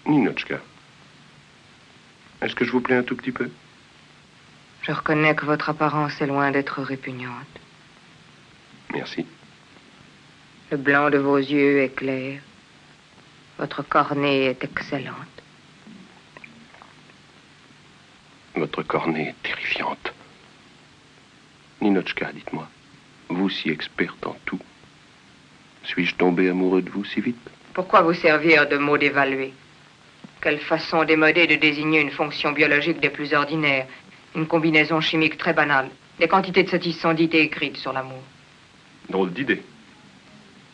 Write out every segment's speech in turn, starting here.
Ninotchka, est-ce que je vous plais un tout petit peu? Je reconnais que votre apparence est loin d'être répugnante. Merci. Le blanc de vos yeux est clair. Votre cornée est excellente. Votre cornée est terrifiante. Ninotchka, dites-moi, vous si experte en tout, suis-je tombé amoureux de vous si vite? Pourquoi vous servir de mots dévalués? Quelle façon démodée de désigner une fonction biologique des plus ordinaires, une combinaison chimique très banale. Des quantités de sottises sont dites et écrites sur l'amour. Drôle d'idée.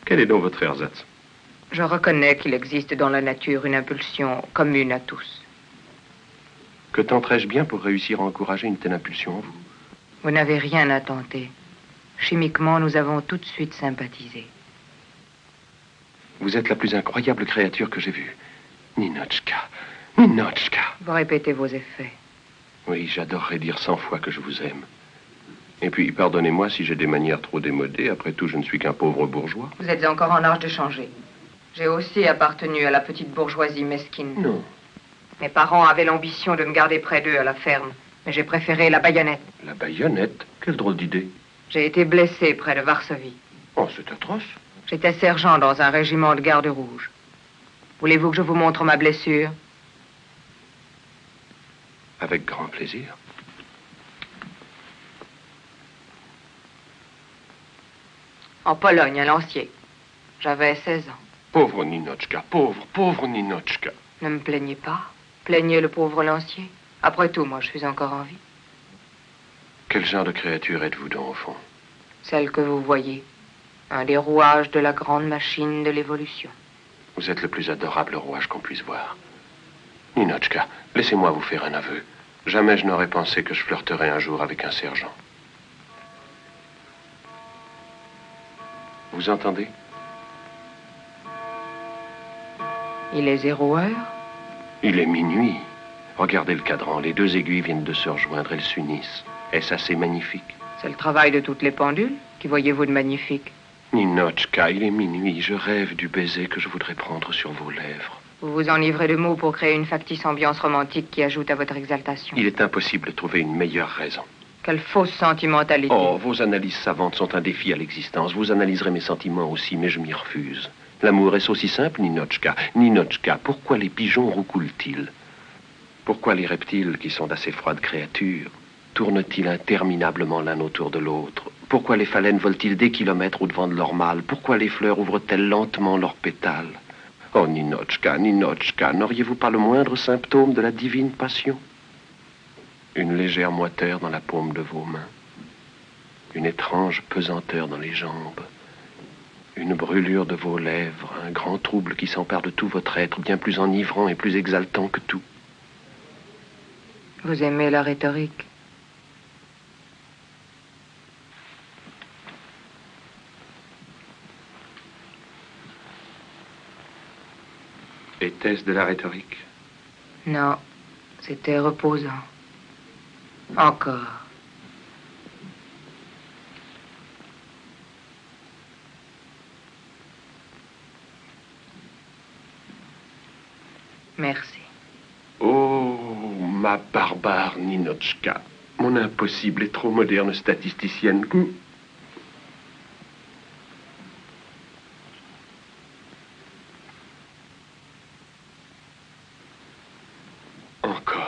Quel est donc votre ersatz? Je reconnais qu'il existe dans la nature une impulsion commune à tous. Que tenterais-je bien pour réussir à encourager une telle impulsion en vous? Vous n'avez rien à tenter. Chimiquement, nous avons tout de suite sympathisé. Vous êtes la plus incroyable créature que j'ai vue. Ninotchka, Ninotchka. Vous répétez vos effets. Oui, j'adorerais dire 100 fois que je vous aime. Et puis, pardonnez-moi si j'ai des manières trop démodées. Après tout, je ne suis qu'un pauvre bourgeois. Vous êtes encore en âge de changer. J'ai aussi appartenu à la petite bourgeoisie mesquine. Non. Mes parents avaient l'ambition de me garder près d'eux à la ferme, mais j'ai préféré la baïonnette. La baïonnette? Quelle drôle d'idée. J'ai été blessé près de Varsovie. Oh, c'est atroce. J'étais sergent dans un régiment de garde rouge. Voulez-vous que je vous montre ma blessure? Avec grand plaisir. En Pologne, à Lancier. J'avais 16 ans. Pauvre Ninotchka, pauvre Ninotchka. Ne me plaignez pas. Plaignez le pauvre Lancier. Après tout, moi, je suis encore en vie. Quel genre de créature êtes-vous donc, au fond? Celle que vous voyez. Un des rouages de la grande machine de l'évolution. Vous êtes le plus adorable rouage qu'on puisse voir. Ninotchka, laissez-moi vous faire un aveu. Jamais je n'aurais pensé que je flirterais un jour avec un sergent. Vous entendez? Il est 0 heure? Il est minuit. Regardez le cadran, les deux aiguilles viennent de se rejoindre, elles s'unissent. Est-ce assez magnifique? C'est le travail de toutes les pendules. Qui voyez-vous de magnifique? Ninotchka, il est minuit, je rêve du baiser que je voudrais prendre sur vos lèvres. Vous vous enivrez de mots pour créer une factice ambiance romantique qui ajoute à votre exaltation. Il est impossible de trouver une meilleure raison. Quelle fausse sentimentalité. Oh, vos analyses savantes sont un défi à l'existence. Vous analyserez mes sentiments aussi, mais je m'y refuse. L'amour est aussi simple, Ninotchka. Ninotchka, pourquoi les pigeons roucoulent-ils? Pourquoi les reptiles, qui sont d'assez froides créatures, tournent-ils interminablement l'un autour de l'autre? Pourquoi les phalènes volent-ils des kilomètres au-devant de leur mâle? Pourquoi les fleurs ouvrent-elles lentement leurs pétales? Oh, Ninotchka, Ninotchka, n'auriez-vous pas le moindre symptôme de la divine passion? Une légère moiteur dans la paume de vos mains, une étrange pesanteur dans les jambes, une brûlure de vos lèvres, un grand trouble qui s'empare de tout votre être, bien plus enivrant et plus exaltant que tout. Vous aimez la rhétorique? Était-ce de la rhétorique? Non, c'était reposant. Encore. Merci. Oh, ma barbare Ninotchka, mon impossible et trop moderne statisticienne. Encore.